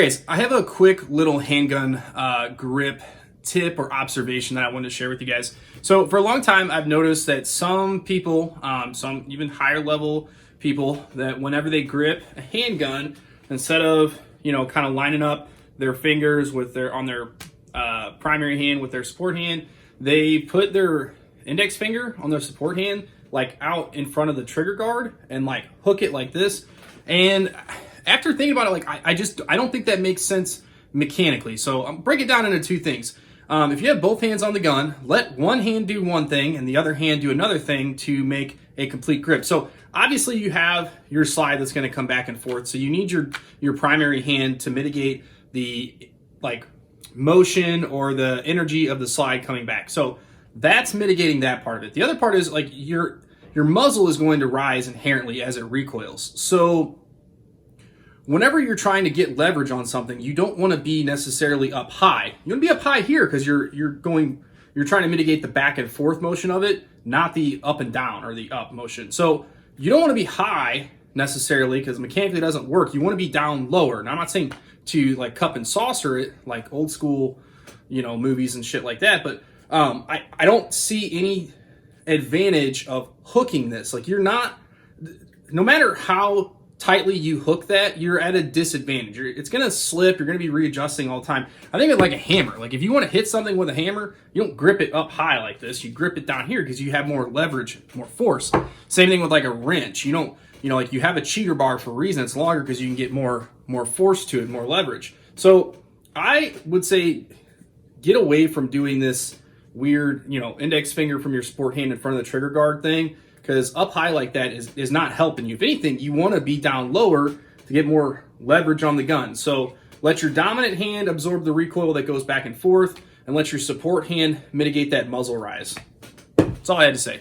Okay, so I have a quick little handgun grip tip or observation that I wanted to share with you guys. So for a long time, I've noticed that some people, some even higher level people, that whenever they grip a handgun, instead of, kind of lining up their fingers with on their primary hand with their support hand, they put their index finger on their support hand like out in front of the trigger guard and like hook it like this. And after thinking about it, like I don't think that makes sense mechanically. So break it down into two things. If you have both hands on the gun, let one hand do one thing and the other hand do another thing to make a complete grip. So obviously you have your slide that's going to come back and forth. So you need your primary hand to mitigate the motion or the energy of the slide coming back. So that's mitigating that part of it. The other part is like your muzzle is going to rise inherently as it recoils. So whenever you're trying to get leverage on something, you don't want to be necessarily up high. You want to be up high here because you're trying to mitigate the back and forth motion of it, not the up and down or the up motion. So you don't want to be high necessarily because mechanically it doesn't work. You want to be down lower. Now I'm not saying to like cup and saucer it like old school, movies and shit like that, but I don't see any advantage of hooking this. Like no matter how tightly you hook that, you're at a disadvantage. It's going to slip. You're going to be readjusting all the time. I think of like a hammer. Like if you want to hit something with a hammer, you don't grip it up high like this. You grip it down here because you have more leverage, more force. Same thing with like a wrench. You don't, like you have a cheater bar for a reason. It's longer because you can get more force to it, more leverage. So I would say get away from doing this weird, index finger from your support hand in front of the trigger guard thing, because up high like that is not helping you. If anything, you want to be down lower to get more leverage on the gun. So let your dominant hand absorb the recoil that goes back and forth, and let your support hand mitigate that muzzle rise. That's all I had to say.